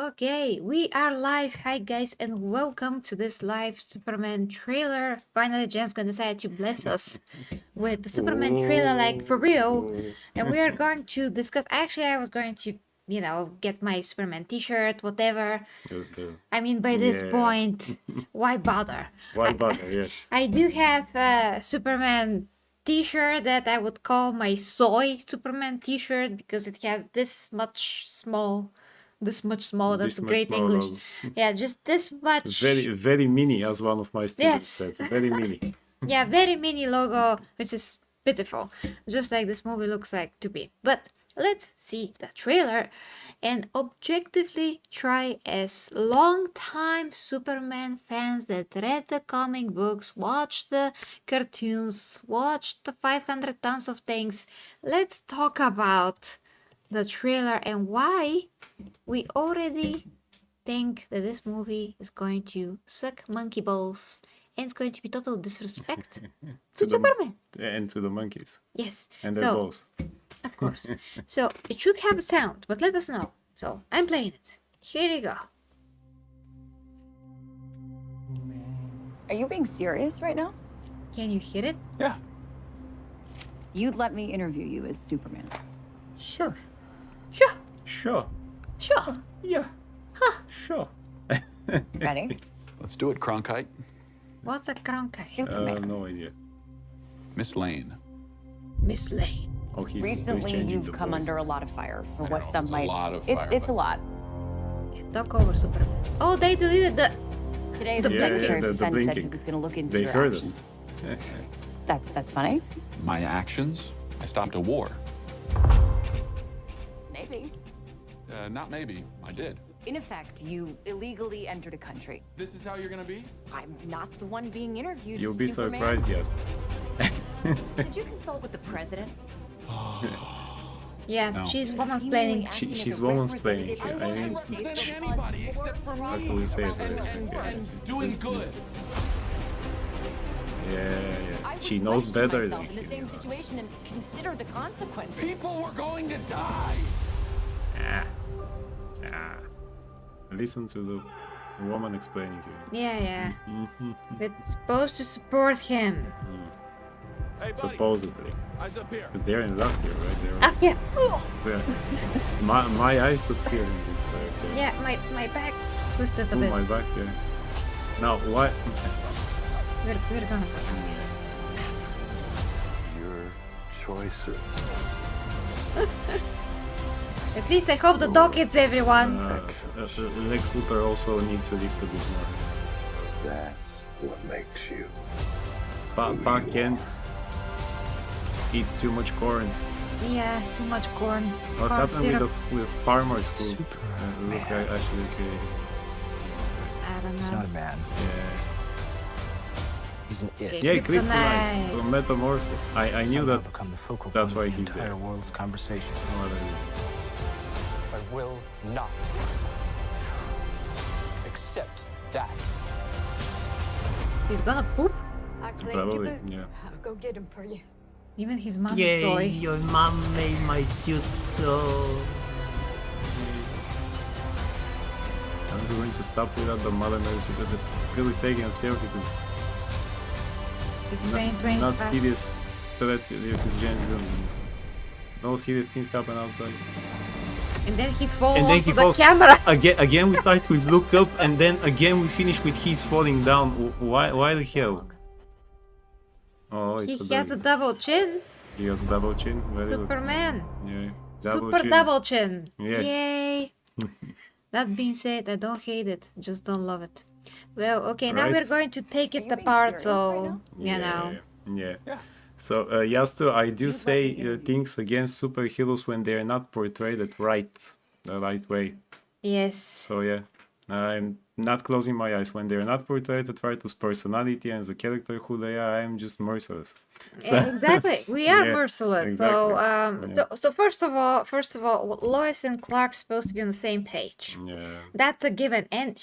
Okay, we are live. Hi guys, and welcome to this live Superman trailer. Finally, Jen's gonna decide to bless us with the Superman trailer, like for real. And we are going to discuss. Actually, I was going to, get my Superman T-shirt, whatever. I mean, by this point, why bother? Why bother? Yes. I do have a Superman T-shirt that I would call my soy Superman T-shirt because it has this much small. That's This much great small English. logo. Yeah, just this much. Very mini, as one of my students Yes. says. Very mini. Yeah, very mini logo, which is pitiful. Just like this movie looks like to be. But let's see the trailer and objectively try, as long-time Superman fans that read the comic books, watched the cartoons, watched the 500 tons of things. Let's talk about the trailer and why we already think that this movie is going to suck monkey balls and it's going to be total disrespect to Superman. And to the monkeys. Yes. And their balls. Of course. So it should have a sound, but let us know. So I'm playing it. Here you go. Are you being serious right now? Can you hear it? Yeah. You'd let me interview you as Superman. Sure. Sure. Sure. Sure. Yeah. Sure. Ready? Let's do it, Cronkite. What's a Cronkite? Superman. No idea. Miss Lane. Miss Lane. Oh, he's Recently, changing you've the come under a voices. lot of fire for I what know, some it's a might. lot of it's fire, it's a but- lot. Talk over Superman. Oh, they deleted the. Today, The the blinking. Secretary the of Defense said blinking. he was going to look into They your heard actions. us. That's funny. My actions? I stopped a war. Maybe. Not maybe. I did. In effect, you illegally entered a country. This is how you're gonna be? I'm not the one being interviewed. You'll be Superman. surprised, yes. Did you consult with the president? Yeah, No. she's woman's Seemingly planning. acting as She's a woman's representative planning. of I the mean, United States. anybody except for How can we say it? Doing good. Yeah. I She would knows question better than myself in the him. same situation and consider the consequences. People were going to die. Listen to the woman explaining to you. Yeah. That's supposed to support him. Hey, buddy. Supposedly. Eyes up here. Because they're in love here, right? Ah, yeah. They're, my eyes appear in this. Yeah, my back twisted a Oh, bit. my back there. Now, what? We're gonna talk. Your choices. At least I hope the dog hits everyone. Lex Luthor also needs to lift a bit more. That's what makes you. Pa can't eat too much corn. Yeah, too much corn. What Corn happened syrup. with farmers who Superman. look actually okay? I don't He's know. not a man. Yeah. He's an it. Yeah, Kryptonite. Kryptonite. Metamorpho. I knew Somehow that. become the focal that's point why of the he's entire there. world's conversation. No other reason. I will not accept that. He's gonna poop. Probably, yeah. I'll go get him for you. Even his mom's Yay, toy. your mom made my suit so... I'm going to stop without the mother medicine. The girl is taking a selfie because It's not 2025. serious threat to the James Gunn. No serious things happen outside. And then he falls And then onto he the falls. camera. Again we start with look up, and then again we finish with he's falling down. Why the hell? Oh, He it's has a double chin. He has a double chin. Very good. Superman. Yeah. Super double chin. Yeah. Yay. That being said, I don't hate it. Just don't love it. Well, okay, now Right. we're going to take Are it you being apart, serious so right now? you know. Yeah. So, Yastu, I do You'd say let me interview things against superheroes when they are not portrayed the right way. Yes. So yeah, I'm not closing my eyes when they're not portrayed right as personality and as a character who they are. I'm just merciless. So, Exactly. We are Yeah, merciless. So, exactly. so first of all, Lois and Clark supposed to be on the same page. yeah. That's a given, and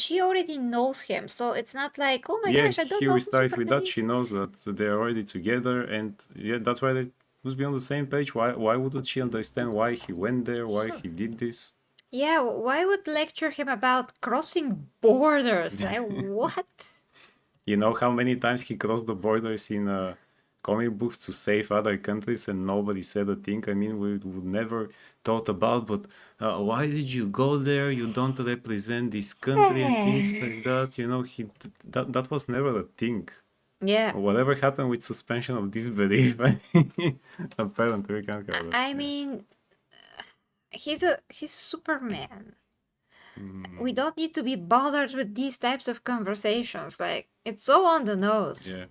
she already knows him. So it's not like, oh my Yeah, gosh, I don't here know we who start with Superman that. is. She knows that they're already together, and yeah, that's why they must be on the same page. Why wouldn't she understand why he went there, why he did this? Yeah, why would lecture him about crossing borders? Like, what? You know how many times he crossed the borders in comic books to save other countries and nobody said a thing? I mean, we would never thought about, but why did you go there? You don't represent this country and things like that. You know, that was never a thing. Yeah. Whatever happened with suspension of disbelief, apparently we can't have that. I mean, he's Superman. We don't need to be bothered with these types of conversations. Like, it's so on the nose. Yeah.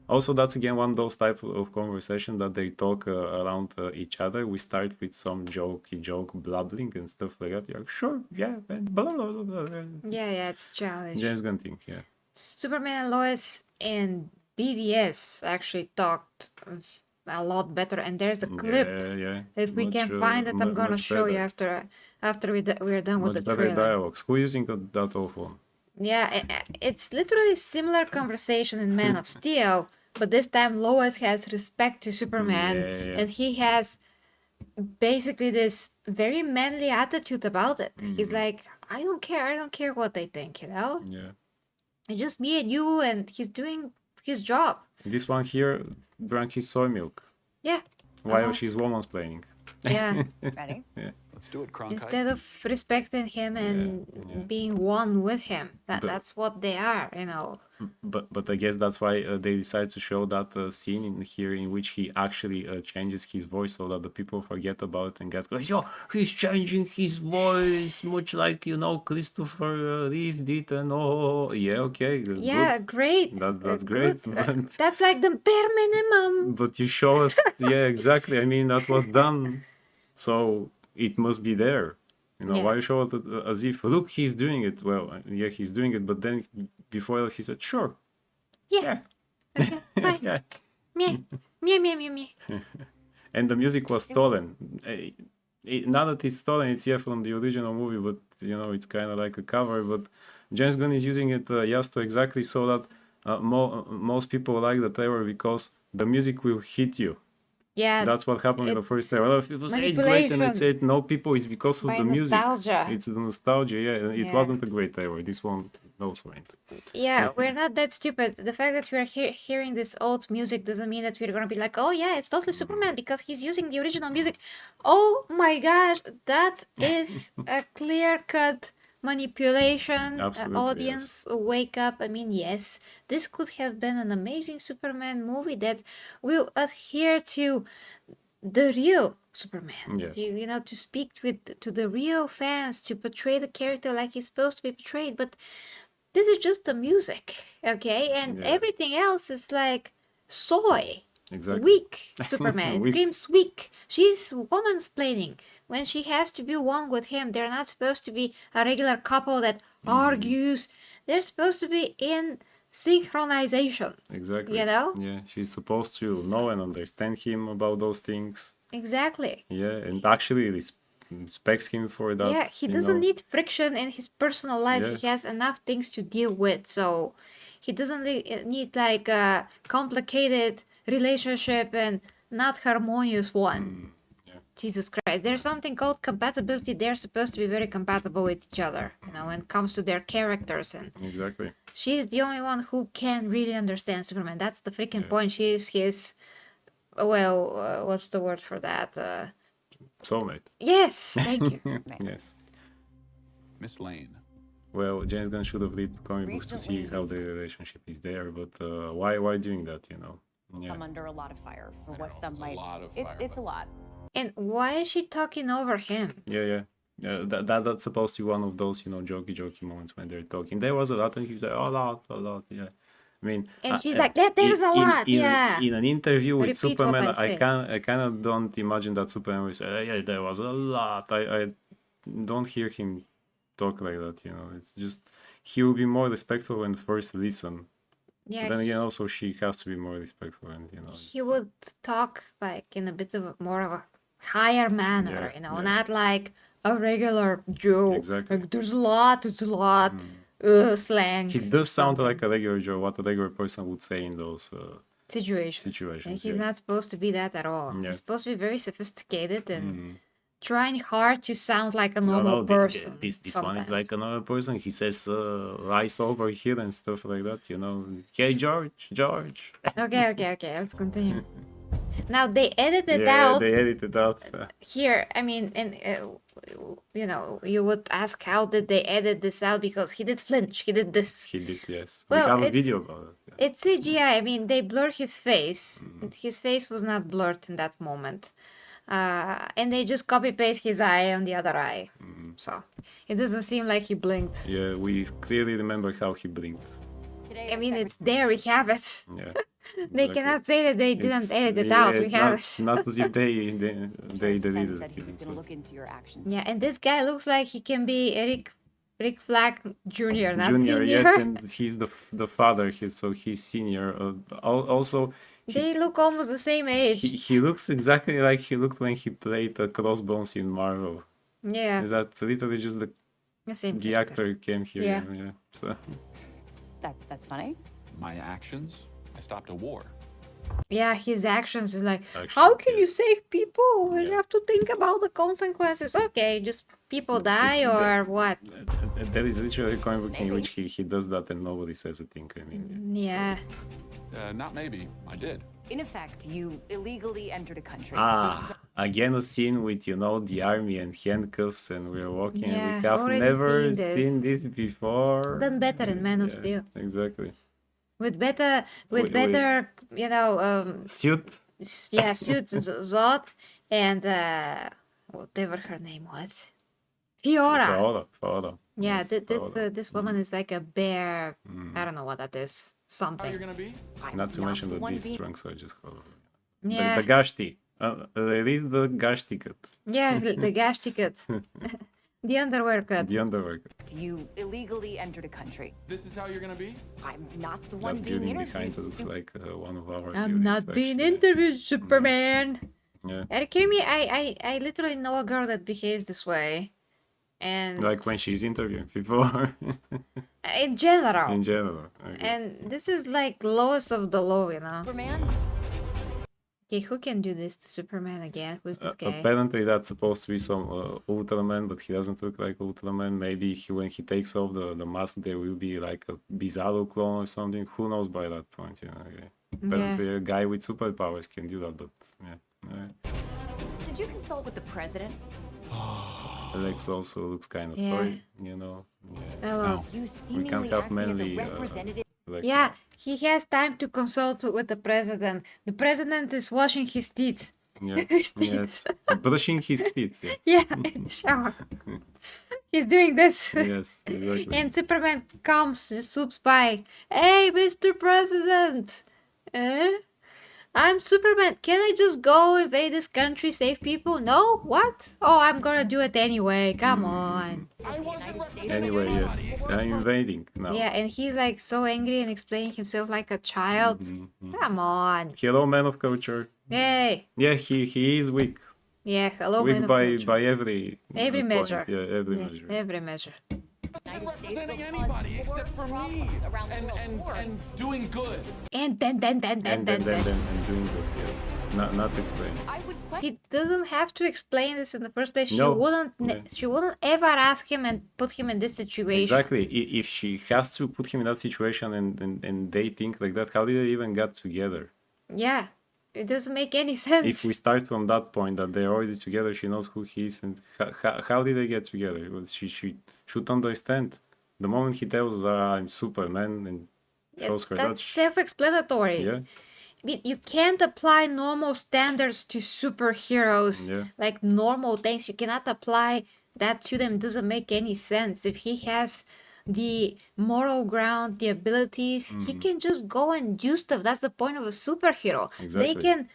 Also, that's again one of those type of conversation that they talk around each other. We start with some joke blabbling and stuff like that. You're like, sure, yeah, and blah blah blah blah. Yeah, it's childish. James Gunn thing, yeah. Superman and Lois and BVS actually talked a lot better, and there's a clip. Yeah. If we Much, can find it, I'm gonna much show you better. after we're done with Much the better trailer. dialogues. Who using that awful? Yeah, it's literally similar conversation in Man of Steel, but this time Lois has respect to Superman, Yeah. and he has basically this very manly attitude about it. He's like, I don't care what they think, you know? Yeah. It's just me and you, and he's doing his job. This one here drank his soy milk Yeah. while she's woman's playing. Yeah. Ready? Let's do it, Cronkite. Instead of respecting him and being one with him. That's what they are, you know. But I guess that's why they decided to show that scene in here in which he actually changes his voice so that the people forget about it and get like, yo, he's changing his voice, much like, you know, Christopher Reeve did, and yeah, okay, Yeah, good. great. That's great. Good. But, That's like the bare minimum. but you show us, yeah, exactly. I mean, that was done, so it must be there. You know, Yeah. why you show it as if, look, he's doing it. Well, yeah, he's doing it, but then before that, he said, sure, Yeah. Okay, bye. yeah. Meh. Meh, meh, meh, meh. And the music was stolen. Not that it's stolen, it's from the original movie, but you know, it's kind of like a cover. But James Gunn is using it just to exactly so that most people like the trailer because the music will hit you. Yeah. That's what happened in the it's first trailer. A lot of people say it's great, and I manipulation said no, people, it's because of by the music. nostalgia. It's the nostalgia, yeah. And it Yeah. wasn't a great trailer. This one also ain't. Yeah, we're not that stupid. The fact that we're hearing this old music doesn't mean that we're gonna be like, oh yeah, it's totally Superman because he's using the original music. Oh my gosh, that is a clear-cut manipulation. Absolutely, Audience, wake up. I mean, yes, this could have been an amazing Superman movie that will adhere to the real Superman. Yeah. You know, to speak to the real fans, to portray the character like he's supposed to be portrayed. But this is just the music, okay? And Yeah. everything else is like soy. Exactly. Weak Superman. It Weak. screams weak. She's womansplaining. When she has to be one with him, they're not supposed to be a regular couple that argues. They're supposed to be in synchronization. Exactly. You know? Yeah, she's supposed to know and understand him about those things. Exactly. Yeah, and actually respects him for that. Yeah, he you doesn't know. need friction in his personal life. Yeah. He has enough things to deal with, so he doesn't need like a complicated relationship and not harmonious one. yeah. Jesus Christ, there's something called compatibility. They're supposed to be very compatible with each other, you know, when it comes to their characters. And Exactly. she's the only one who can really understand Superman. That's the freaking point. She is his, well, what's the word for that? Soulmate. Yes, thank you. Yes. Miss Lane. Well, James Gunn should have read comic books to see Recently, how the relationship is there, but why doing that, you know? Yeah. I'm under a lot of fire for I what know, some it's a might. lot of It's a lot. And why is she talking over him? Yeah. That's supposed to be one of those, you know, jokey moments when they're talking. There was a lot, and he was like, a lot, yeah. I mean, And she's like, there's a lot, yeah. In an interview with Repeat what Superman, I say. I kind of don't imagine that Superman will say, yeah, there was a lot. I don't hear him talk like that, you know. It's just he will be more respectful and first listen. Yeah, But then again, also she has to be more respectful, and you know. he would talk like in a bit of more of a higher manner, Yeah, you know, yeah. not like a regular Joe. Exactly. Like there's a lot, slang. He does sound something. like a regular Joe, what a regular person would say in those. situations. And situations, he's yeah. not supposed to be that at all. Yeah. He's supposed to be very sophisticated and trying hard to sound like a No, normal no, person. this one is sometimes. like another person. He says rice over here and stuff like that, you know. Hey, George. Okay, let's continue. Now they edited Yeah, out they edited out. here. I mean, and you know, you would ask how did they edit this out because he did flinch. He did this. He did, yes. Well, we have a it's- video about it. Yeah. It's CGI. I mean, they blur his face. Mm-hmm. His face was not blurred in that moment. And they just copy paste his eye on the other eye. Mm-hmm. So it doesn't seem like he blinked. Yeah, we clearly remember how he blinked. Today I mean, it's there. We have it. Yeah. They exactly. cannot say that they didn't It's- edit it yeah, out. We it's have not, it. not as if they Judge Fenn deleted said it. he was even, going to so. look into your actions. Yeah, and this guy looks like he can be Rick Flag Jr. Not Junior, senior. yes, and he's the father. So he's senior. Also, They look almost the same age. he looks exactly like he looked when he played Crossbones in Marvel. Yeah, Is that literally just the same the character. actor came here? Yeah. Yeah. So That's funny. My actions? I stopped a war. Yeah, his actions is like, how Actions, can you yes. save people? You Yeah. have to think about the consequences. Okay, just people die or what? there is literally a comic book in which he does that and nobody says a thing. I mean, Yeah. Not maybe. I did. In effect, you illegally entered a country. again a scene with the army and handcuffs and we're walking. Yeah, and we have already never seen this. seen this before. Done better in Man of Yeah, Steel. Exactly. With better, Wait. better, Suit. yeah, suits Zod and whatever her name was, Fiora. Fora. Yeah, Yes, this Fora. this woman is like a bear. Mm. I don't know what that is. How Something. you're gonna be? I'm Not to not mention the that one these being- trunks are just colorful. Yeah, The Gashti. There is the Gash ticket. yeah, the gash ticket, the underwear cut. The underwear. You illegally entered a country. This is how you're gonna be? I'm not the one That being building interviewed. behind looks like one of our I'm buildings, not being actually. interviewed, Superman. Yeah. Are you kidding me? I literally know a girl that behaves this way, and Like when she's interviewing people in general. in general. Okay. And this is like lowest of the low, you know. Superman? Okay, who can do this to Superman again? Who's this guy? Apparently that's supposed to be some Ultraman, but he doesn't look like Ultraman. Maybe when he takes off the mask, there will be like a Bizarro clone or something. Who knows by that point? Okay. Apparently a guy with superpowers can do that, but yeah. Did you consult with the president? Alex also looks kind of Yeah. sorry, Yeah. Oh, well. You can't seemingly have acting as a manly, representative. Like, Yeah, he has time to consult with the president. The president is washing his teeth. Yeah. His Yes. Brushing his teeth. Yeah. Yeah, in the shower. He's doing this. Yes. Exactly. And Superman comes, just swoops by. Hey, Mr. President! I'm Superman. Can I just go invade this country, save people? No? What? Oh, I'm gonna do it anyway. Come on. I wasn't representing Anyway, anybody yes. except I'm for- invading now. Yeah, and he's like so angry and explaining himself like a child. Come on. Hello, man of culture. Hey. Yeah, he is weak. Yeah, hello, Weak man of by culture. by every Every point. measure. Yeah, every Yeah, measure. every measure. I'm representing anybody except for me and doing good. And then. And doing good. Yes. Not explain. I would question. He doesn't have to explain this in the first place. She No. wouldn't. Yeah. She wouldn't ever ask him and put him in this situation. Exactly. If she has to put him in that situation and they think like that, how did they even get together? Yeah, it doesn't make any sense. If we start from that point that they're already together, she knows who he is, and how did they get together? Well, she should understand. The moment he tells her, I'm Superman, and shows her That's that. self-explanatory. Yeah. I mean, you can't apply normal standards to superheroes, Yeah. like normal things. You cannot apply that to them. It doesn't make any sense. If he has the moral ground, the abilities, he can just go and do stuff. That's the point of a superhero. They Exactly. can,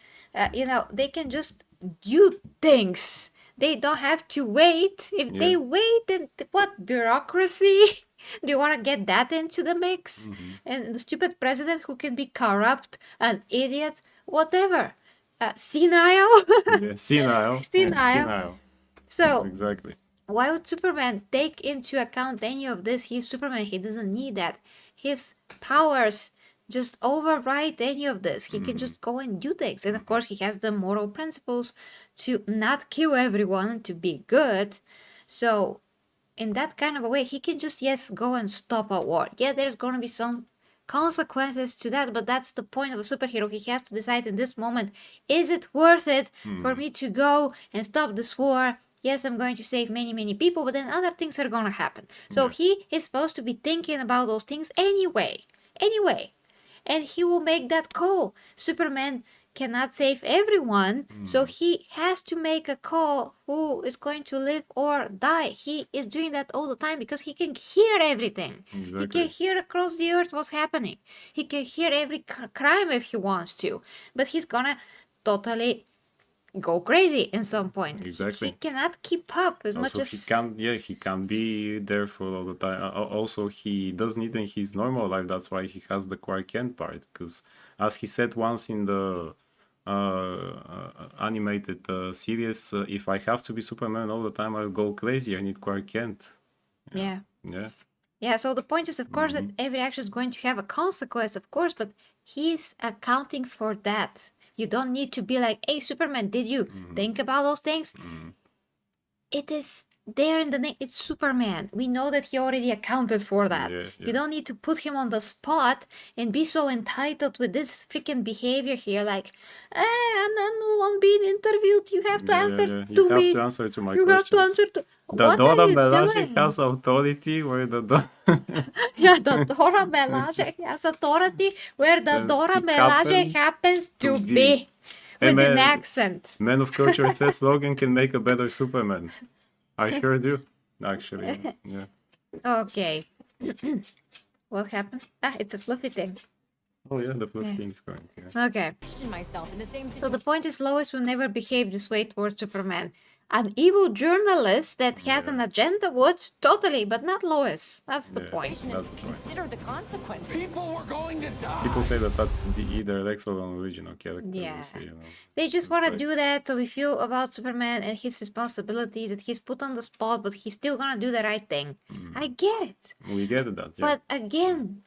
they can just do things. They don't have to wait. If they Yeah. wait, then what bureaucracy? Do you want to get that into the mix? And the stupid president who can be corrupt, an idiot, whatever, senile. Yeah. Senile. Senile. So Exactly. why would Superman take into account any of this? He's Superman. He doesn't need that. His powers just override any of this. He can just go and do things. And of course, he has the moral principles to not kill everyone, to be good. So, in that kind of a way, he can just, yes, go and stop a war. Yeah, there's going to be some consequences to that, but that's the point of a superhero. He has to decide in this moment, is it worth it for me to go and stop this war? Yes, I'm going to save many, many people, but then other things are going to happen. So he is supposed to be thinking about those things anyway. And he will make that call. Superman cannot save everyone, so he has to make a call who is going to live or die. He is doing that all the time because he can hear everything. He can Exactly. hear across the earth what's happening. He can hear every crime if he wants to, but he's gonna totally go crazy in some point. Exactly. He cannot keep up as much Also, as he can't be there for all the time. Also, he doesn't need in his normal life. That's why he has the Clark Kent part. Because, as he said once in the animated series, if I have to be Superman all the time, I'll go crazy. I need Clark Kent. yeah. Yeah. Yeah, so the point is, of course, that every action is going to have a consequence, of course, but he's accounting for that. You don't need to be like, hey, Superman, did you think about those things? It is there in the name. It's Superman. We know that he already accounted for that. Yeah, You don't need to put him on the spot and be so entitled with this freaking behavior here. Like, I'm not the one being interviewed. You have to answer You to have me. to answer to my You have to questions. answer to. The What Dora are you Milaje doing? has authority where the Yeah, the Dora Milaje has authority where the Dora it Milaje happens to be. Hey, With an man. accent. Man of culture says Logan can make a better Superman. I sure do, actually. Yeah. Okay. What happened? Ah, it's a fluffy thing. Oh yeah, the flip thing's going. Yeah. Okay. myself in the same So the point is, Lois will never behave this way towards Superman. An evil journalist that has an agenda would totally, but not Lois. That's the point. That's the point. consider the consequences. People were going to die. People say that that's either Lex or an original character. Yeah. So, you know. They just want to like- do that, so we feel about Superman and his responsibilities that he's put on the spot, but he's still gonna do the right thing. I get it. We get that, yeah. But again,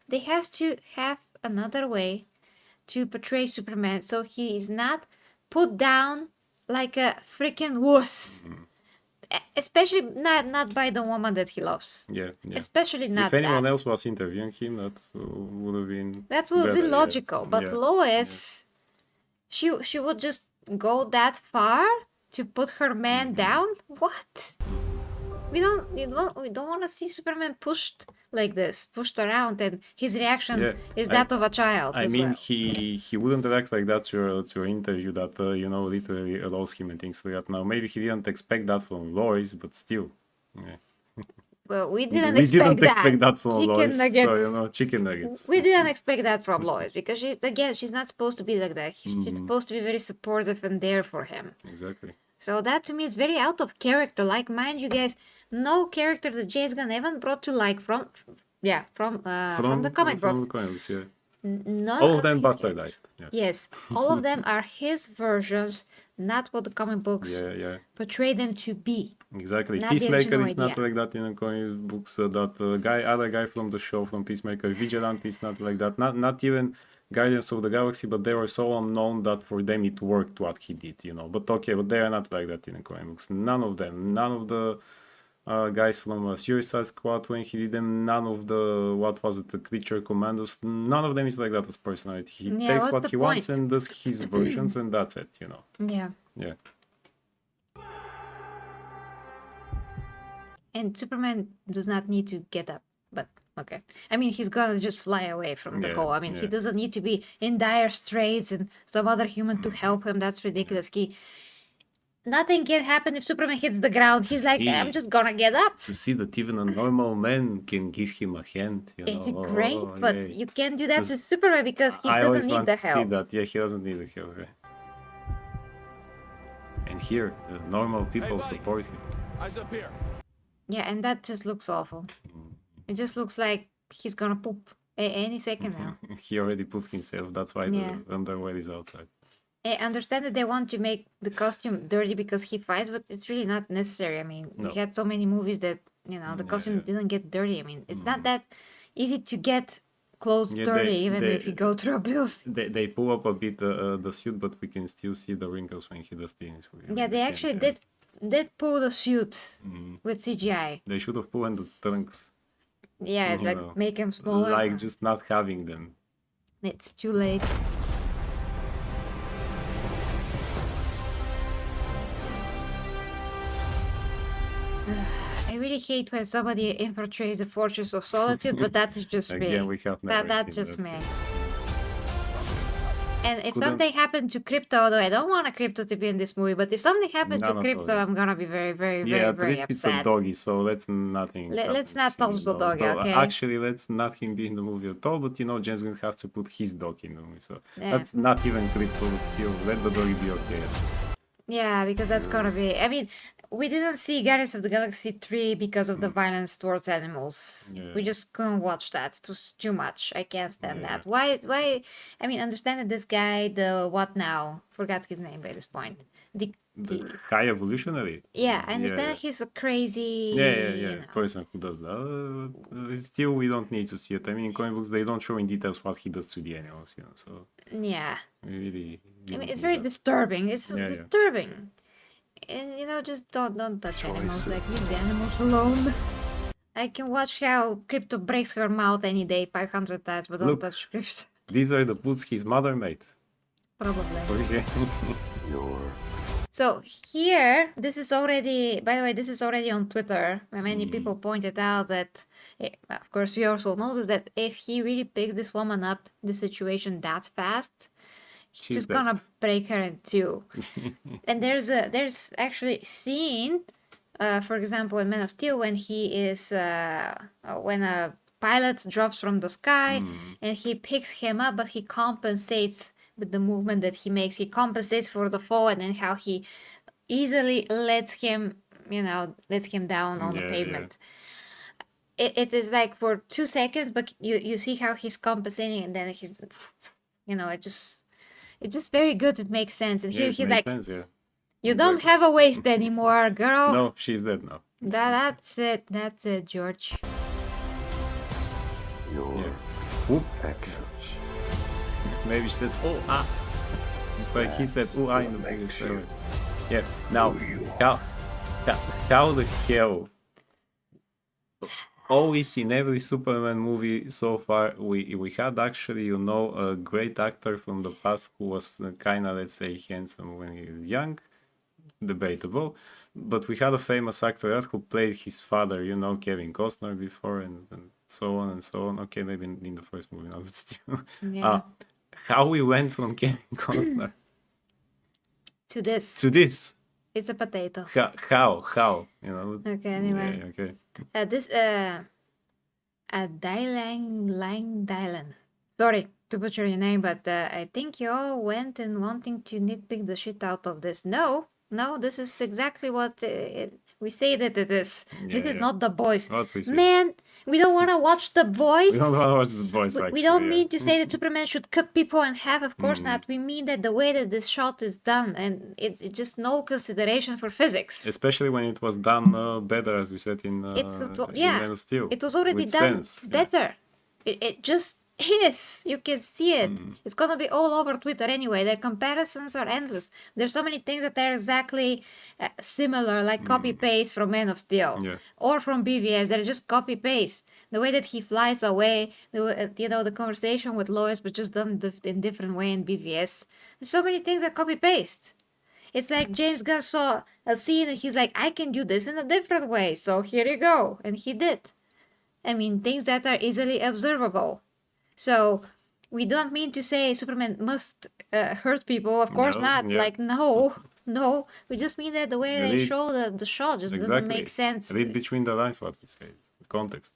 they have to have another way to portray Superman so he is not put down like a freaking wuss. Especially not by the woman that he loves. yeah, yeah. Especially not If anyone that. else was interviewing him, that would have been That would be better, yeah. logical. But Yeah. Lois, she would just go that far to put her man down? What? We don't want to see Superman pushed like this, pushed around, and his reaction Yeah, is that of a child. I as mean, well. he wouldn't react like that to an interview that you know, literally allows him and things like that. Now, maybe he didn't expect that from Lois, but still, yeah. Well, we we didn't didn't expect expect that from Chicken Lois. nuggets. So you know, chicken nuggets. We didn't expect that from Lois because she's not supposed to be like that. She's supposed to be very supportive and there for him. Exactly. So that to me is very out of character. Like, mind you guys, no character that James Gunn even brought to like from the comic From books. the comics, yeah. None All of them his bastardized. Yeah. Yes, all of them are his versions, not what the comic books Yeah, yeah. portray them to be. Exactly. Not the Peacemaker original is not idea. like that in the comic books. Other guy from the show from Peacemaker, Vigilante is not like that. Not even Guardians of the Galaxy, but they were so unknown that for them it worked what he did, you know. But okay, but they are not like that in the comic books. None of them. None of the guys from Suicide Squad when he did them. None of the Creature Commandos. None of them is like that as personality. He Yeah, takes what's what the he wants point? and does his versions, and that's it, you know. Yeah. Yeah. And Superman does not need to get up, but okay. I mean, he's gonna just fly away from the Yeah, goal. I mean, he yeah. doesn't need to be in dire straits and some other human to help him. That's ridiculous. Nothing can happen if Superman hits the ground. He's like, See. I'm just gonna get up. To see that even a normal man can give him a hand, you It's know. great, but yeah. you can't do that to Because Superman because he I always doesn't need want the to see help. that. Yeah, he doesn't need the help. Right? And here, the normal people buddy. support him. Eyes up here. Yeah, and that just looks awful. It just looks like he's gonna poop any second now. He already put himself. That's why Yeah. the underwear is outside. I understand that they want to make the costume dirty because he fights, but it's really not necessary. I mean, No. we had so many movies that, the costume didn't get dirty. I mean, it's not that easy to get clothes Yeah, dirty, they- even they- if you go through a building. They pull up a bit the suit, but we can still see the wrinkles when he does things. Yeah, they actually did pull the suit with CGI. They should have pulled the trunks. Yeah, You like know, make him smaller. Like just not having them. It's too late. I really hate when somebody infiltrates the Fortress of Solitude, but that is just me. Again, we have never That's seen just that. me. And if Couldn't- something happened to Crypto, though I don't want a Crypto to be in this movie, but if something happens None to at Crypto, all. I'm gonna be very, very, Yeah, very, at very least it's a upset. doggy, so let's nothing. Let's happen not to him, touch the no. doggy, So, okay? Actually, let's not him be in the movie at all. But James Gunn has to put his dog in the movie, so Yeah. that's not even crypto. But still, let the doggy be okay. At least. Yeah, because that's gonna be. I mean, we didn't see Guardians of the Galaxy 3 because of the violence towards animals. Yeah. We just couldn't watch that. It was too much. I can't stand Yeah. that. Why? I mean, understand that this guy, the what now? Forgot his name by this point. The high evolutionary. Yeah, I understand Yeah. that he's a crazy. Yeah. you know. Person who does that. Still, we don't need to see it. I mean, in comic books, they don't show in details what he does to the animals. So Yeah. we really. I mean, don't it's need very that. disturbing. It's Yeah. disturbing. And just don't touch animals. Like, leave the animals alone. I can watch how Crypto breaks her mouth any day 500 times, but don't Look. touch Crypto. These are the boots his mother made. Probably. Okay. You're So here, this is already, by the way, this is already on Twitter, where many people pointed out that, of course, we also noticed that if he really picks this woman up, the situation that fast, he's She's just gonna dead. break her in two. And there's actually scene, for example, in Man of Steel, when he is, when a pilot drops from the sky and he picks him up, but he compensates with the movement that he makes. He compensates for the fall, and then how he easily lets him down on the Yeah, pavement. It is like for 2 seconds, but you see how he's compensating, and then he's, it's just very good. It makes sense. And Yeah, here it he's makes like, sense, yeah. you don't Exactly. have a waist anymore, girl. No, she's dead now. That's it. That's it, George. your Yeah. Whoop. actions. Maybe she says, oh, ah. It's like he said, oh, ah, in the What previous makes you trailer. Yeah, now, who you how the hell, always in every Superman movie so far, we had actually, a great actor from the past who was kind of, let's say, handsome when he was young, debatable, but we had a famous actor who played his father, Kevin Costner before, and so on and so on. Okay, maybe in the first movie, not, but still. Yeah. How we went from Kevin Costner To this. to this? It's a potato. How? Okay, anyway. Yeah, okay. This Dylan. Sorry to butcher your name, but I think you all went and wanting to nitpick the shit out of this. No, this is exactly what we say that it is. This is Yeah. not The Boys. What we say. Man, we don't want to watch The Boys. We don't want to watch the boys, We actually. don't yeah. mean to say that Superman should cut people in half. Of course not. We mean that the way that this shot is done, and it's just no consideration for physics. Especially when it was done better, as we said in Yeah, Man of Steel. it was already with done sense. Yeah. better. It just is. You can see it. It's gonna be all over Twitter anyway. Their comparisons are endless. There's so many things that are exactly similar, like copy paste from Man of Steel Yeah. or from BVS. They're just copy paste. The way that he flies away, the conversation with Lois, but just done in different way in BVS. There's so many things that copy paste. It's like James Gunn saw a scene and he's like, I can do this in a different way, so here you go, and he did. I mean, things that are easily observable. So we don't mean to say Superman must hurt people. Of course No, not. yeah. Like, no. We just mean that the way they Read- show the shot just doesn't make sense. Read between the lines what we say. Context.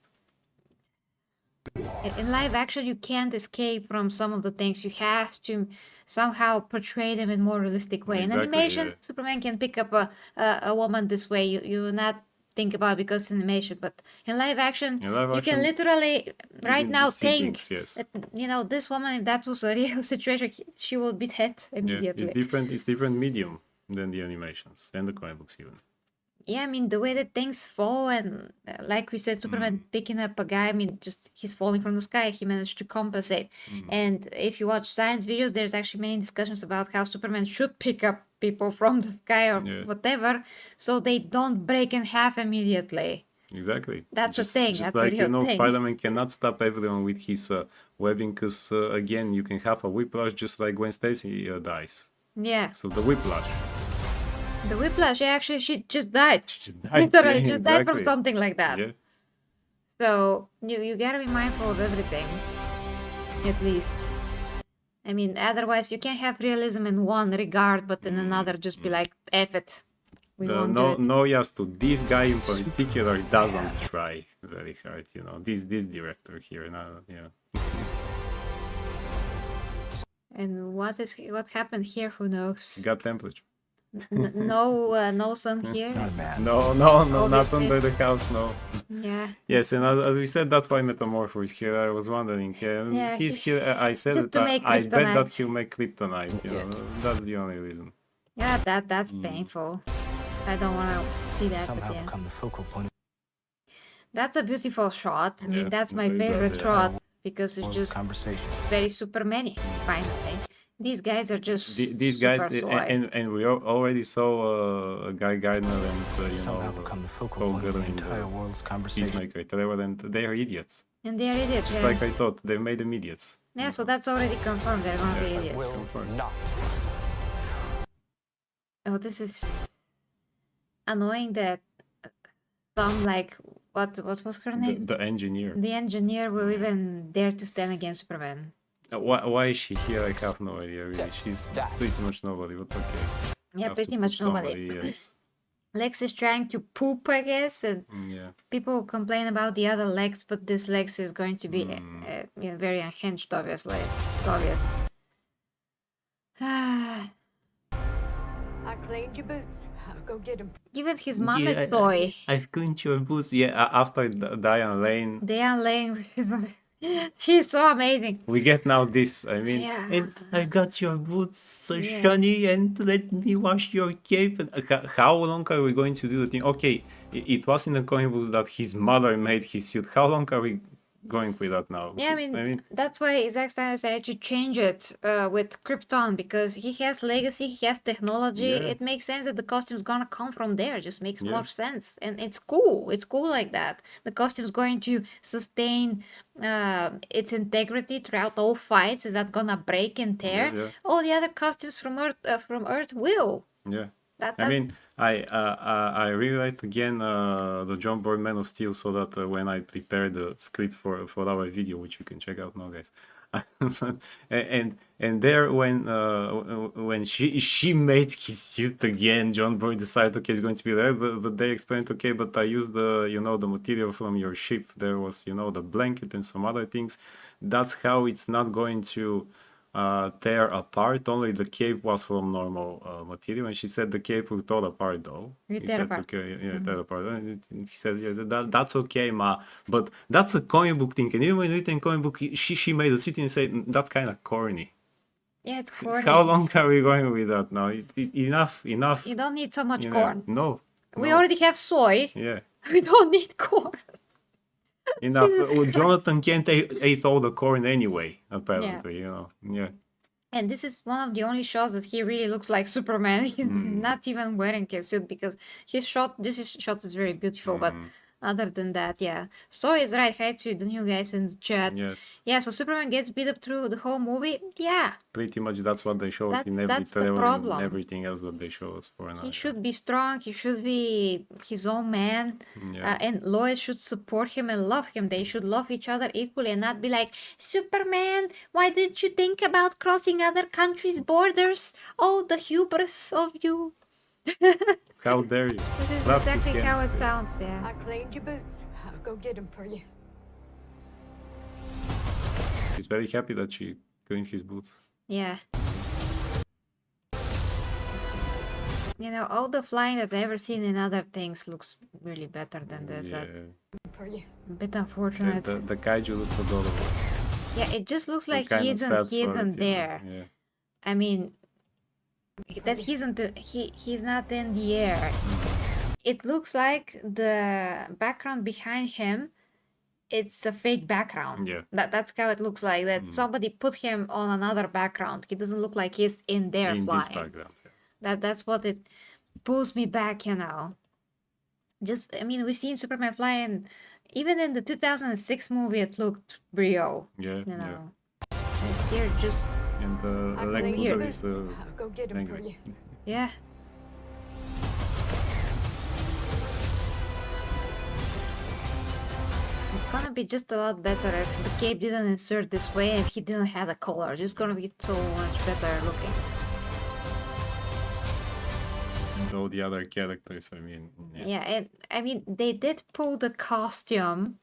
In live action, you can't escape from some of the things. You have to somehow portray them in more realistic way. Exactly, In animation, yeah. Superman can pick up a woman this way. You will not think about it because it's animation, but in live action, In live you can action, literally right can now see think things, yes. that this woman, if that was a real situation, she would be dead Yeah, immediately. it's different medium than the animations and the comic books even. Yeah, I mean, the way that things fall, and like we said, Superman picking up a guy, I mean, just he's falling from the sky, he managed to compensate. And if you watch science videos, there's actually many discussions about how Superman should pick up people from the sky or Yeah. whatever, so they don't break in half immediately. Exactly. That's a thing, Just that's a like, you real know, thing. Spider-Man cannot stop everyone with his webbing, because, again, you can have a whiplash just like Gwen Stacy dies. Yeah, So the whiplash. the whiplash, yeah, actually, she just died. She just died. Literally, Yeah, just died from exactly. something like that. Yeah. So you gotta be mindful of everything, at least. I mean, otherwise you can't have realism in one regard, but in another just be like, F it. We won't do No, it. no, Yastu. This guy in particular doesn't try very hard, you know. This director here, yeah. And what happened here? Who knows? Got temperature. No sun here. Not bad. No, not Obviously. under the house, no. Yeah. Yes, and as we said, that's why Metamorpho is here. I was wondering. Yeah, He's here. I said just that to make I bet that kryptonite. he'll make kryptonite. You know, that's the only reason. Yeah, that's painful. I don't want to see that, but Somehow yeah. become the focal point. That's a beautiful shot. I mean, Yeah, that's my very good, favorite yeah. shot because it's World's just conversation. very Superman-y, finally. These guys are just These guys, super soy. and we already saw Guy Gardner and you Somehow know become the focal Paul point of the Goodwin, entire world's conversation. Peacemaker, Trevor, and they are idiots. And they're idiots. Just Yeah. like I thought, they made them idiots. Yeah, so that's already confirmed. They're gonna be Yeah, idiots. Will Confirmed. not. Oh, this is annoying that some like what was her name? The engineer. The engineer will even dare to stand against Superman. Why is she here? I have no idea. Really, Check she's that. pretty much nobody. But okay. Yeah, Have to pretty put much nobody. somebody, yes. Lex is trying to poop, I guess, and Yeah. people complain about the other Lex, but this Lex is going to be very unhinged, obviously. It's obvious. I cleaned your boots. I'll go get them. Even his mom Yeah, is soy. I've cleaned your boots. Yeah, after Diane Lane, Diane Lane, she's so amazing. we get now this. I mean, Yeah. and I got your boots so Yeah. shiny, and let me wash your cape. And how long are we going to do the thing? Okay, it was in the comic books that his mother made his suit. How long are we going with that now? Yeah, I mean, that's why Zack Snyder decided to change it with Krypton, because he has legacy, he has technology. Yeah. It makes sense that the costume's gonna come from there. It just makes Yeah. more sense, and it's cool. It's cool like that. The costume's going to sustain its integrity throughout all fights. Is that gonna break and tear? Yeah. All the other costumes from Earth will. Yeah. That I mean, I rewrite again the John Boy Man of Steel, so that when I prepare the script for our video, which you can check out now, guys, and there when she made his suit again, John Boy decided, okay, it's going to be there, but they explained, okay, but I used the material from your ship. There was the blanket and some other things. That's how it's not going to tear apart. Only the cape was from normal material, and she said the cape will tear apart though. We He tear said, apart. okay, yeah, tear apart. And he said, yeah, that's okay, ma. But that's a comic book thing, and even when written comic book, she made a suit and said that's kind of corny. yeah, it's corny. How long are we going with that now? Enough. You don't need so much You know, corn. No. We no. already have soy. Yeah. We don't need corn. Enough. Jesus Well, Christ. Jonathan Kent ate all the corn anyway, apparently. Yeah. And this is one of the only shots that he really looks like Superman. He's not even wearing his suit, because this shot is very beautiful. But other than that, yeah. So is right. Hi to the new guys in the chat. Yes. Yeah, so Superman gets beat up through the whole movie. Yeah, Pretty much that's what they show us in every that's the trailer problem. and everything else that they show us for now. he should be strong. He should be his own man. Yeah. And Lois should support him and love him. They should love each other equally and not be like, Superman, why did you think about crossing other countries' borders? Oh, the hubris of you. How dare you? This is Slap his exactly how hands, it yes. sounds, yeah. I cleaned your boots. I'll go get them for you. He's very happy that she cleaned his boots. Yeah. All the flying that I've ever seen in other things looks really better than this. Yeah. That's For you. a bit Yeah, unfortunate. the kaiju looks adorable. Yeah, it just looks like I'm he kinda sad isn't for it, you know. there. Yeah. I mean, that he's not in the air. it looks like the background behind him, it's a fake background. Yeah. That's how it looks like. That somebody put him on another background. He doesn't look like he's in there In flying. this background. Yeah. That's what it pulls me back, you know. Just, I mean, we've seen Superman flying. Even in the 2006 movie, it looked real, Yeah. you Yeah. know. And here, just, And I'll go Electro get your is boots. I'll go get them for angry. you. yeah. It's gonna be just a lot better if the cape didn't insert this way and if he didn't have a collar. It's gonna be so much better looking. And all the other characters, I mean. Yeah. Yeah, and I mean, they did pull the costume,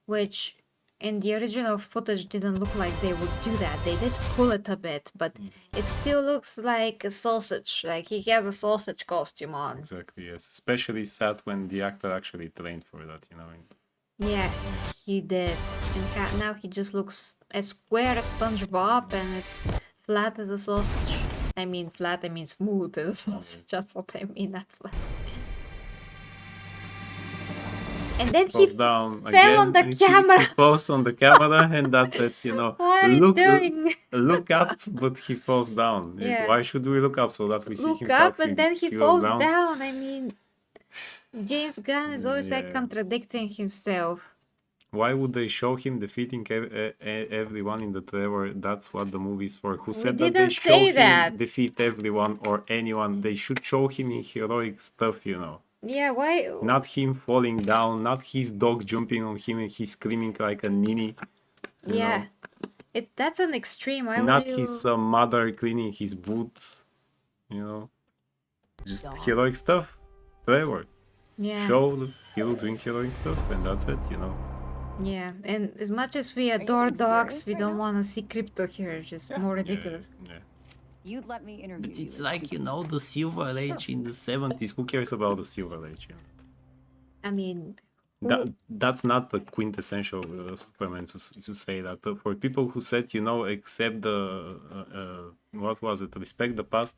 which in the original footage didn't look like they would do that. They did pull it a bit, but it still looks like a sausage. Like he has a sausage costume on. Exactly, yes. Especially sad when the actor actually trained for that, you know. Yeah, he did. And now he just looks as square as SpongeBob and as flat as a sausage. I mean flat, I mean smooth as a sausage. That's what I mean, not flat. And then he Falls down fell again. on the and camera. He falls on the camera, and that's it, you know. What are you doing? Look up, but he falls down. Yeah. Why should we look up so that we see Look him up how and then he goes falls down. I mean, James Gunn is always like Yeah. contradicting himself. Why would they show him defeating everyone in the trailer? That's what the movie is for. Who said that they didn't show say him that. defeat everyone or anyone? They should show him in heroic stuff, you know. Yeah, why? Not him falling down, not his dog jumping on him and he's screaming like a ninny. you Yeah, know. that's an extreme. Why Not would you? his mother cleaning his boots, you know. Just heroic stuff. Trevor. Yeah, Show the hero doing heroic stuff and that's it, you know. yeah. And as much as we adore being dogs, serious we right don't now? want to see crypto here. It's just more ridiculous. Yeah. You'd let me interview But you it's as like, you know, the Silver Age in the 70s. Who cares about the Silver Age? You know? I mean, That's not the quintessential Superman to say that. For people who said, you know, accept the, what was it, respect the past,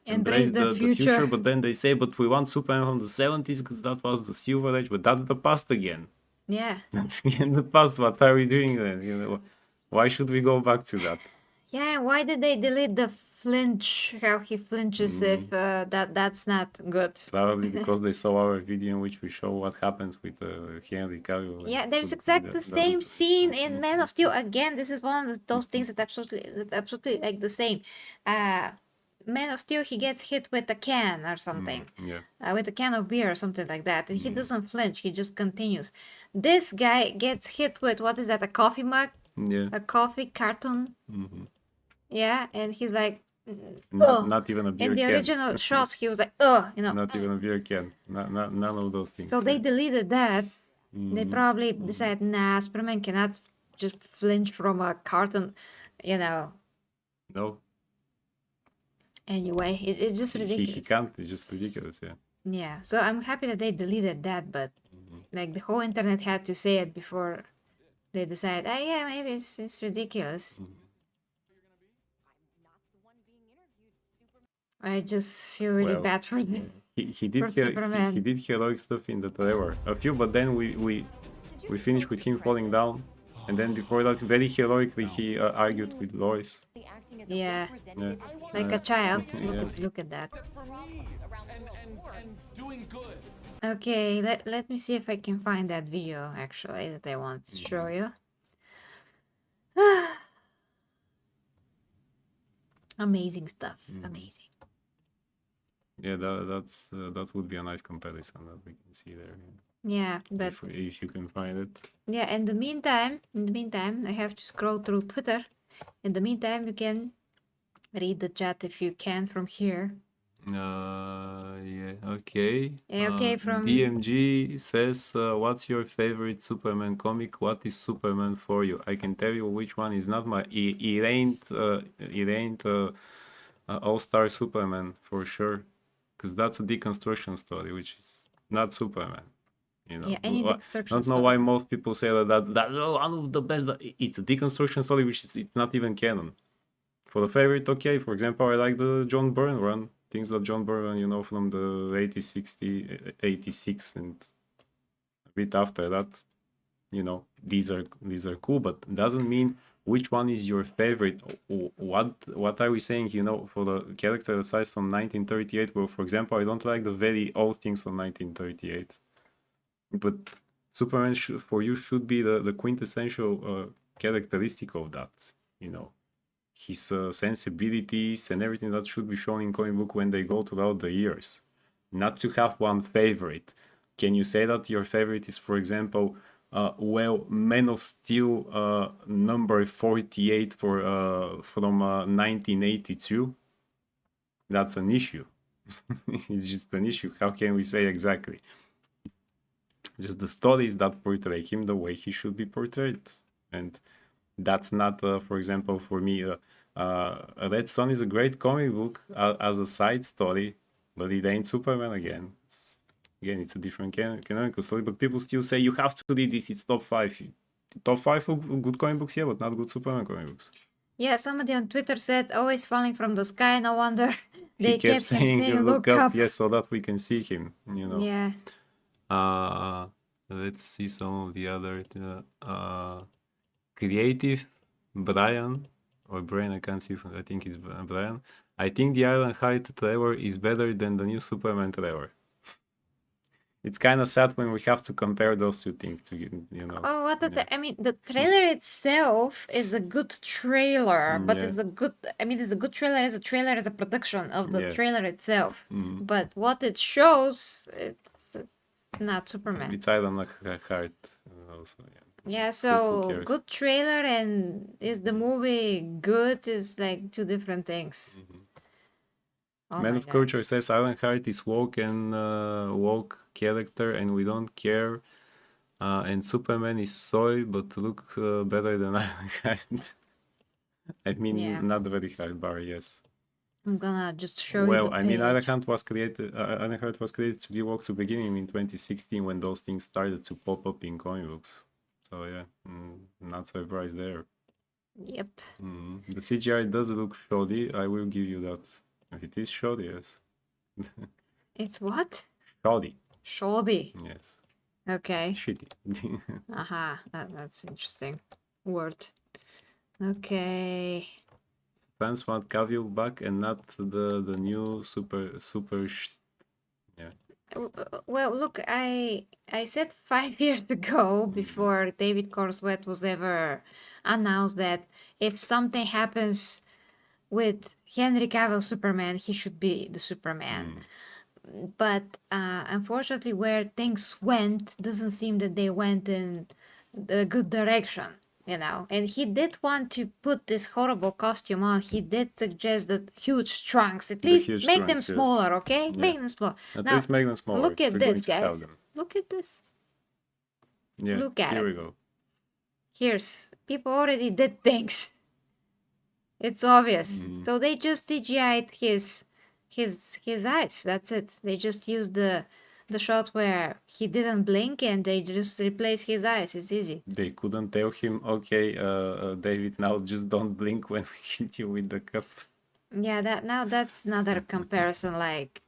embrace the future, but then they say, but we want Superman from the 70s because that was the Silver Age, but that's the past again. yeah, That's again the past. What are we doing then? You know, why should we go back to that? yeah. Why did they delete the flinch? How he flinches if that's not good. Probably because they saw our video in which we show what happens with Henry Cavill. Yeah, there's exactly the same scene in Man of Steel. Again, this is one of those things that's absolutely like the same. Man of Steel, he gets hit with a can or something, Yeah. with a can of beer or something like that, and he doesn't flinch. He just continues. This guy gets hit with, what is that? A coffee mug, Yeah. a coffee carton. Yeah, and he's like, Not even a beer in the can. original shots, he was like, oh, you know. Not even a beer can. None of those things. So they yeah. deleted that. They probably decided, nah, Superman cannot just flinch from a carton, you know. No, Anyway, it's just he ridiculous. can't. It's just ridiculous. Yeah. Yeah, so I'm happy that they deleted that, but like the whole internet had to say it before they decide, oh yeah, maybe it's ridiculous. I just feel really Well, bad for them. He did For Superman. he did heroic stuff in the trailer. A few, but then we finished with him falling down, and then before that, very heroically he argued with Lois. Yeah, Yeah. like a child. Yes. Look at that. For me and doing good. Okay, let me see if I can find that video actually that I want to show you. Amazing stuff. Amazing. Yeah, that would be a nice comparison that we can see there. Yeah, but If you can find it. yeah, in the meantime, I have to scroll through Twitter. In the meantime, you can read the chat if you can from here. Yeah, okay. Yeah, okay, from- DMG says, what's your favorite Superman comic? What is Superman for you? I can tell you which one is not my... It ain't All-Star Superman, for sure. Because that's a deconstruction story, which is not Superman. You know, Yeah, any deconstruction don't know story. why most people say that's one of the best. It's a deconstruction story, which is it's not even canon. For the favorite, okay. For example, I like the John Byrne run. things that John Byrne, you know, from the 86 and a bit after that, you know, these are cool, but doesn't mean which one is your favorite. What are we saying, you know, for the character aside from 1938? Well, for example, I don't like the very old things from 1938, but Superman for you should be the quintessential characteristic of that, you know, his sensibilities and everything that should be shown in comic book when they go throughout the years, not to have one favorite. Can you say that your favorite is, for example, well, Man of Steel number 48 from 1982? That's an issue. It's just an issue. How can we say exactly? Just the stories that portray him the way he should be portrayed. And that's not, for example, for me, Red Son is a great comic book as a side story, but it ain't Superman again. It's a different canonical story, but people still say you have to read this. It's top 5. Top 5 of good comic books, yeah, but not good Superman comic books. Yeah, somebody on Twitter said, always falling from the sky, no wonder they He kept him saying, saying, look up, yes, so that we can see him, you know. Yeah. Let's see some of the other creative Brian or Brian, I can't see. I think it's Brian. I think the Ironheart trailer is better than the new Superman trailer. It's kind of sad when we have to compare those two things to, you know. Oh, what yeah. I mean, the trailer itself is a good trailer, but Yeah. it's a good, I mean, it's a good trailer as a production of the Yeah. trailer itself. Mhm. But what it shows, it's not Superman. It's Ironheart also, yeah. Yeah, Who so cares? good trailer and is the movie good is like two different things. Oh Man my of gosh. Culture says Ironheart is woke and woke character, and we don't care. And Superman is soy, but look better than Ironheart. I mean, Yeah. not very high bar, yes. I'm gonna just show you Well, the I mean, page. Ironheart was created to be woke to beginning in 2016 when those things started to pop up in comic books. So yeah, not surprised there. Yep. The CGI does look shoddy. I will give you that. It is shoddy, yes. It's what? Shoddy, Shoddy. yes. Okay. Shitty. Aha, that's interesting word. Okay. Fans want Cavill back and not the new super. Yeah. Well, look, I said 5 years ago, before David Corswet was ever announced, that if something happens with Henry Cavill Superman, he should be the Superman. But unfortunately, where things went, doesn't seem that they went in the good direction, you know. And he did want to put this horrible costume on. He did suggest that huge trunks, at least huge make them trunks, yes. smaller, okay? Yeah. Make them smaller. At Now, least make them smaller. look at We're this, going to have guys. them. Look at this. Yeah, Look at here it. we go. Here's people already did things. It's obvious. So they just CGI'd his eyes. That's it. They just used the shot where he didn't blink and they just replaced his eyes. It's easy. They couldn't tell him, okay, David, now just don't blink when we hit you with the cup. Yeah, that's another comparison. Like,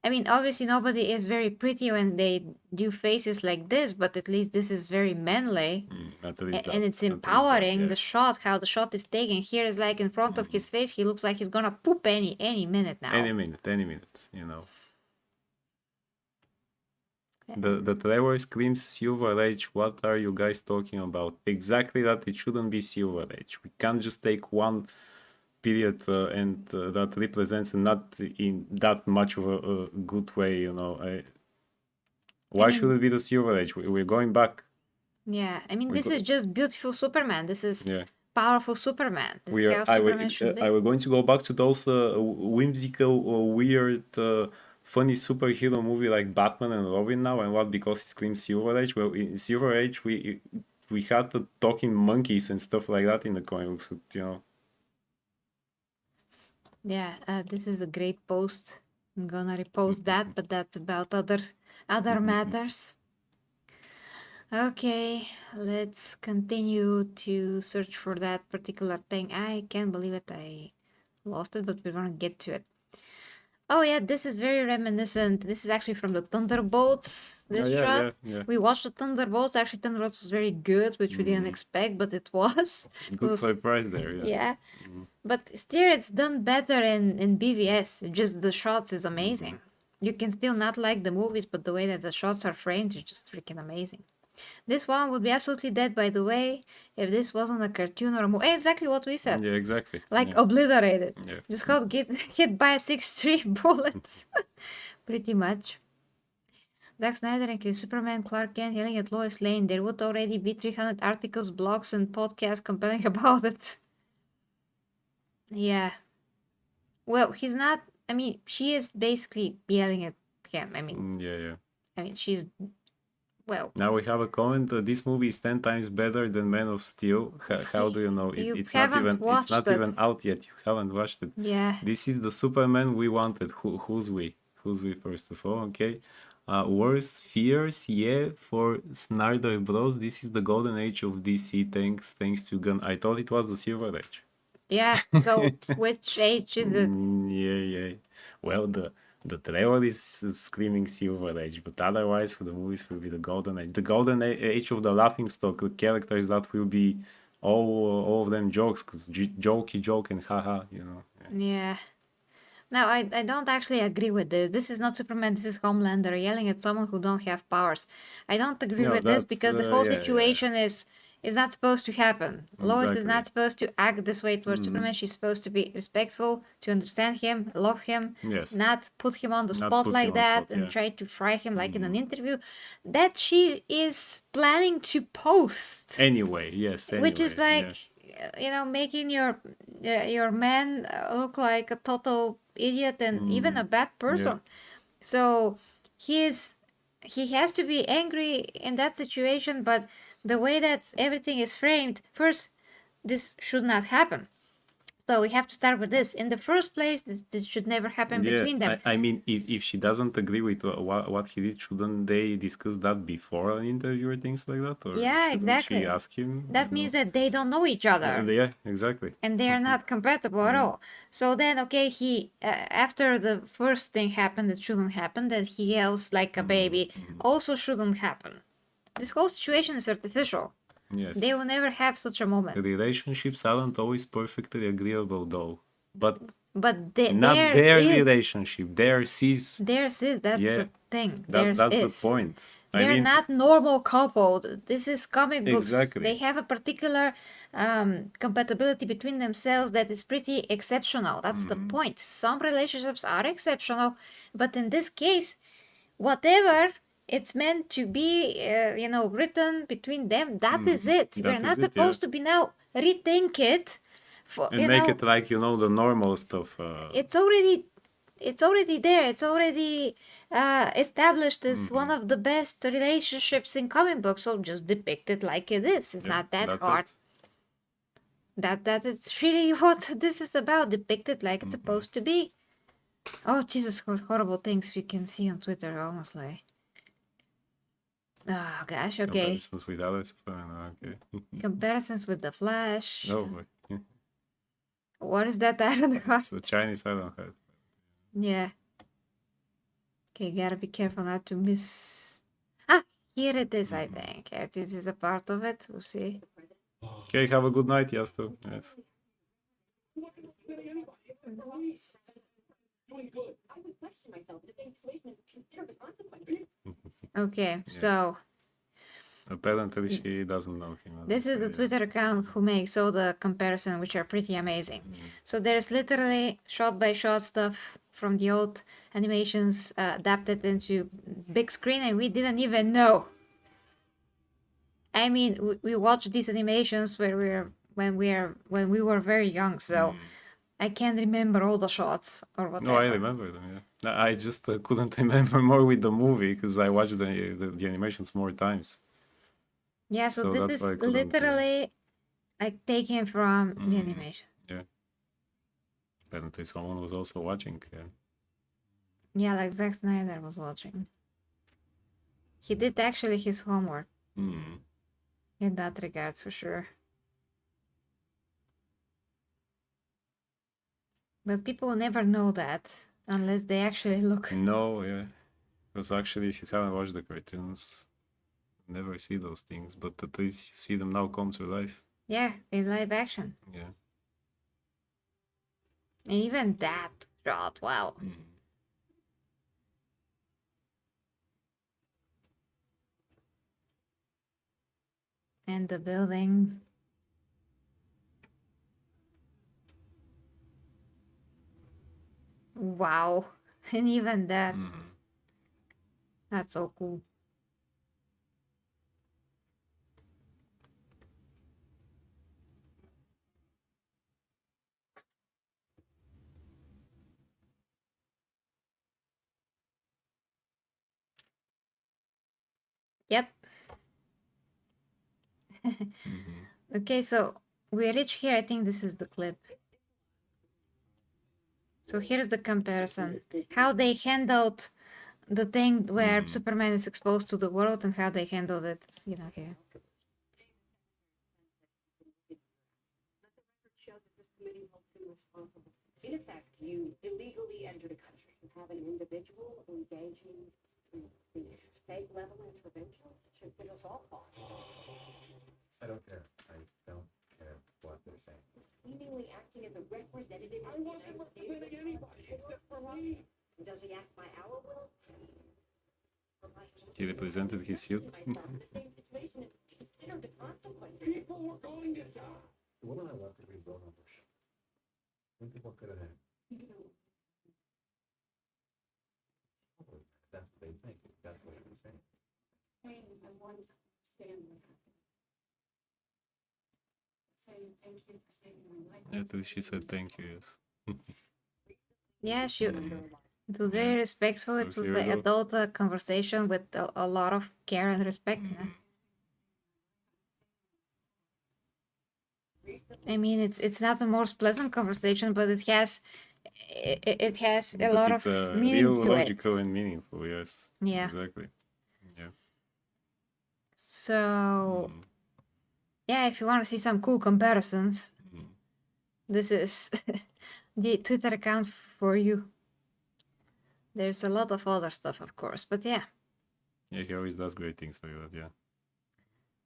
I mean, obviously nobody is very pretty when they do faces like this, but at least this is very manly. At least And that, it's at least that, empowering. yeah. The shot, how the shot is taken here is like in front of his face. He looks like he's gonna poop any minute now. Any minute, you know. The trailer screams Silver Age. What are you guys talking about? Exactly that. It shouldn't be Silver Age. We can't just take one period and that represents not in that much of a good way, you know. Why mean- should it be the Silver Age? We're going back. Yeah, I mean, We this go- is just beautiful Superman. This is Yeah. powerful Superman. This We is are. how Superman should be. I was going to go back to those whimsical, weird, funny superhero movie like Batman and Robin now, and what, because it screams Silver Age. Well, in Silver Age, we had the talking monkeys and stuff like that in the comic books, you know. Yeah, this is a great post. I'm gonna repost that, but that's about other matters. Okay, let's continue to search for that particular thing. I can't believe it. I lost it, but we're gonna get to it. Oh yeah, this is very reminiscent. This is actually from the Thunderbolts. This Oh, yeah, shot. yeah. We watched the Thunderbolts. Actually, Thunderbolts was very good, which we didn't expect, but it was. It Good was- surprise there, yes. Yeah. But still, it's done better in BVS. Just the shots is amazing. You can still not like the movies, but the way that the shots are framed is just freaking amazing. This one would be absolutely dead, by the way, if this wasn't a cartoon or a movie. Exactly what we said. Yeah, exactly. Like yeah. obliterated. Yeah. Just got hit by a 6-3 bullet. Pretty much. Zack Snyder and his Superman, Clark Kent yelling at Lois Lane. There would already be 300 articles, blogs, and podcasts compelling about it. Yeah. Well, he's not. I mean, she is basically yelling at him. Yeah. She's. Well, Now we have a comment. This movie is 10 times better than Man of Steel. How do you know? You It's not haven't even. It's watched not it. even out yet. You haven't watched it. yeah. This is the Superman we wanted. Who's we? Who's we first of all? Okay. Worst fears, yeah, for Snyder Bros. This is the golden age of DC. Thanks to Gun. I thought it was the Silver Age. Yeah. So, which age is it? Yeah. Well, the trailer is screaming Silver Age, but otherwise, for the movies, will be the Golden Age. The Golden Age of the laughing stock, the characters that will be all of them jokes, because jokey joke and haha, you know. Yeah. No, I don't actually agree with this. This is not Superman, this is Homelander yelling at someone who don't have powers. I don't agree No, with this that's, because the whole yeah. situation is not supposed to happen. Lois is Exactly. not supposed to act this way towards Superman. She's supposed to be respectful, to understand him, love him, Yes. not put him on the Not spot put like him on the that spot, and yeah. try to fry him like in an interview that she is planning to post. Anyway, yes. Anyway, Which is like, making your man look like a total idiot and even a bad person. So he has to be angry in that situation, but the way that everything is framed, first, this should not happen. So we have to start with this. In the first place, this should never happen between them. I mean, if she doesn't agree with what he did, shouldn't they discuss that before an interview or things like that? Or Yeah, shouldn't exactly. she ask him? That means that they don't know each other. Yeah, exactly. And they are not compatible at all. So then, okay, he after the first thing happened that shouldn't happen, that he yells like a baby, also shouldn't happen. This whole situation is artificial. Yes. They will never have such a moment. Relationships aren't always perfectly agreeable, though. But But not theirs their is. relationship. Theirs is. Theirs is. That's Yeah. the thing. That's Theirs the is. point. I They're mean, not normal couple. This is comic books. Exactly. They have a particular compatibility between themselves that is pretty exceptional. That's the point. Some relationships are exceptional, but in this case, whatever it's meant to be, written between them, that is it. that We're is not it, yeah. supposed to be now rethink it. and make it like, the normal stuff. It's already there. It's already established as one of the best relationships in comic books. So just depict it like it is. It's not that that's hard. it. That is really what this is about. Depict it like it's supposed to be. Oh Jesus, what horrible things you can see on Twitter, honestly. Oh gosh, okay. Comparisons with others. Okay. Comparisons with the Flash. No, but What is that Iron Heart? it's the Chinese Ironheart. Yeah. Okay, gotta be careful not to miss. Ah, here it is, I think. Yeah, this is a part of it. We'll see. Okay, have a good night, Yasto. Yes. Okay, Yes. so Apparently she doesn't know him. this is the Yeah. Twitter account who makes all the comparison, which are pretty amazing. So there's literally shot by shot stuff from the old animations adapted into big screen, and we didn't even know. I mean, we watched these animations when we were very young, so I can't remember all the shots or whatever. No, I remember them. Yeah, I just couldn't remember more with the movie because I watched the animations more times. Yeah, so So this that's is why I couldn't, literally like taken from the animation. Yeah. Apparently someone was also watching. Yeah. Yeah, like Zack Snyder was watching. He did actually his homework Mm. in that regard, for sure. But people will never know that Unless they actually look. No, yeah. Because actually, if you haven't watched the cartoons, you never see those things. But at least you see them now come to life. Yeah, in live action. Yeah. And even that shot, wow. And the building. Wow. And even that. That's so cool. Yep. Okay, so we reach here. I think this is the clip. So here's the comparison. How they handled the thing where Superman is exposed to the world and how they handled it, you know, here. In effect, you illegally entered a country. You have an individual engaging in state level intervention. Should put us all off. I don't care. I don't care what they're saying. Seemingly acting as a representative I wasn't representing anybody except for me. Does he act by our will? He represented his youth. Myself in the same situation and consider the consequences. People were going to die. The woman I love could be blown up her ship. When people could have had. That's what they think. That's what they're saying. Saying I want to stand with her. Saying thank you for saving my life. At least she said thank you, yes. Yeah, it was very respectful. So It was here we the go. adult conversation with a lot of care and respect. Yeah. I mean, it's not the most pleasant conversation, but it has a But lot it's of meaning real, to it. logical, and meaningful, yes. Yeah. Exactly. Yeah. So, yeah, if you want to see some cool comparisons, this is the Twitter account for you. There's a lot of other stuff, of course, but yeah. Yeah, he always does great things like that, yeah.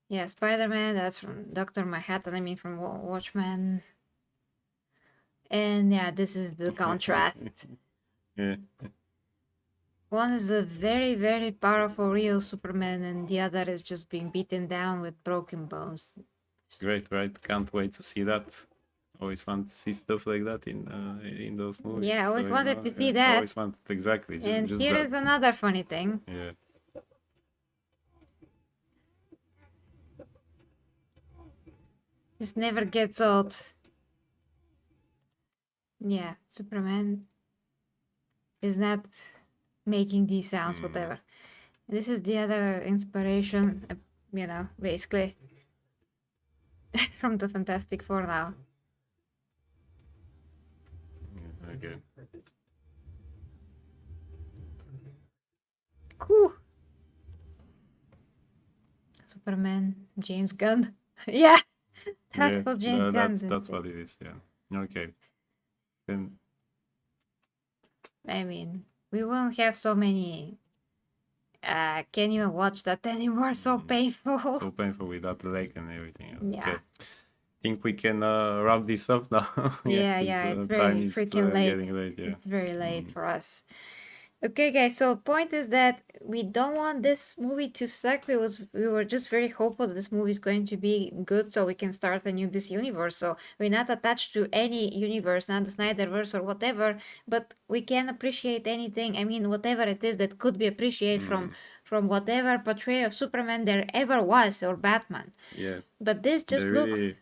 Yeah, Spider-Man, that's from Dr. Manhattan, I mean from Watchmen. And yeah, this is the contrast. Yeah. One is a very, very powerful real Superman, and the other is just being beaten down with broken bones. Great, right? Can't wait to see that. Always want to see stuff like that in those movies. Yeah, I always you wanted know, to see yeah, that. Always wanted, exactly. And just here that. is another funny thing. Yeah. This never gets old. Yeah, Superman is not making these sounds, whatever. This is the other inspiration, you know, basically from the Fantastic Four now. Yeah, okay. Cool. Superman, James Gunn. Yeah, that's what James Gunn that's what it is, yeah. Okay. Then I mean, we won't have so many. Can't even watch that anymore. So painful. so painful with that leg and everything else. Yeah. Okay. Think we can wrap this up now. Yeah, 'cause, it's time very is, freaking late. getting late, yeah. It's very late for us. Okay, guys. So point is that we don't want this movie to suck. We were just very hopeful that this movie is going to be good, so we can start a new this universe. So we're not attached to any universe, not the Snyderverse or whatever. But we can appreciate anything. I mean, whatever it is that could be appreciated from whatever portrayal of Superman there ever was, or Batman. Yeah. But this just They looks really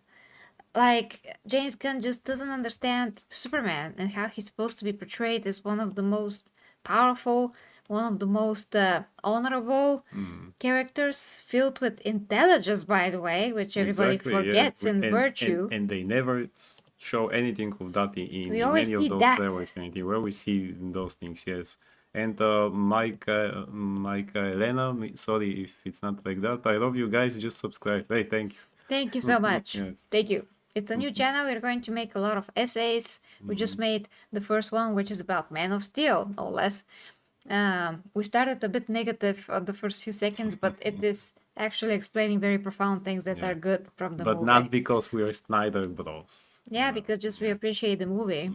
like James Gunn just doesn't understand Superman and how he's supposed to be portrayed as one of the most powerful, one of the most honorable characters, filled with intelligence, by the way, which everybody exactly, yeah. forgets, and virtue. And they never show anything of that in We always any of see those that. trailers, anything where we see those things, yes. And Mike, Elena, sorry if it's not like that. I love you guys. Just subscribe. Hey, thank you. Thank you so much. Yes. Thank you. It's a new channel. We're going to make a lot of essays. We just made the first one, which is about Man of Steel, no less. We started a bit negative on the first few seconds, but it is actually explaining very profound things that are good from the But movie. not because we are Snyder Bros. Yeah, because just we appreciate the movie.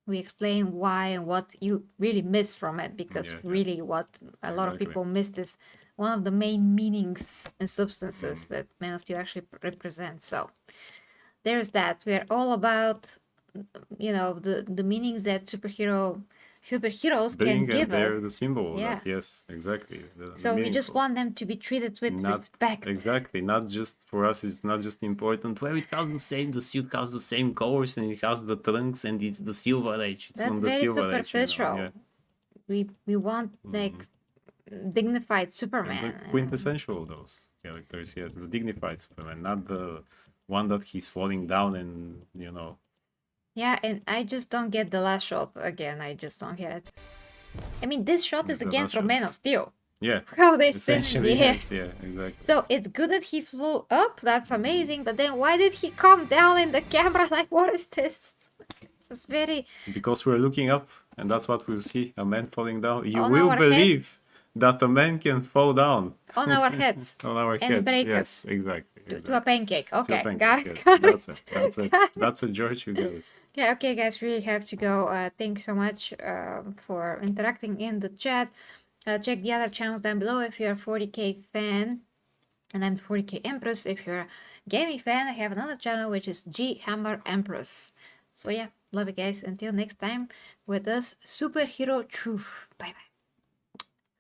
We explain why and what you really miss from it, because really what a lot of Exactly. people missed is one of the main meanings and substances that Man of Steel actually represents. So there's that. We are all about, the meanings that superheroes Bring can and give they're us. the symbol of Yeah. that. Yes, exactly. So we just want them to be treated with respect. Exactly. Not just for us. It's not just important. Well, it has the same. The suit has the same colors and it has the trunks and it's the Silver Age. It's That's from the very Silver Age. superficial. Yeah. We want like dignified And Superman. the quintessential of those characters. Yes, the dignified Superman, not the one that he's falling down and Yeah, and I just don't get the last shot again. I just don't get it. I mean, this shot is The again last from shot. Man of Steel. Yeah. How they spin in Essentially, the air. yes. Yeah. Exactly. So it's good that he flew up. That's amazing. But then why did he come down in the camera? Like, what is this? It's just very Because we're looking up, and that's what we'll see, a man falling down. You On will our believe that a man can fall down on our heads on our and heads. break Yes, us exactly. to a pancake. To a Okay, pancake, got it. yes. Got That's it. it. That's it. Got it. That's a George. You get it. Yeah, okay, guys, really have to go. Thank you so much for interacting in the chat. Check the other channels down below if you're a 40k fan, and I'm 40k Empress. If you're a gaming fan, I have another channel which is G Hammer Empress. So yeah, love you guys. Until next time, with us, Superhero Truth. Bye bye.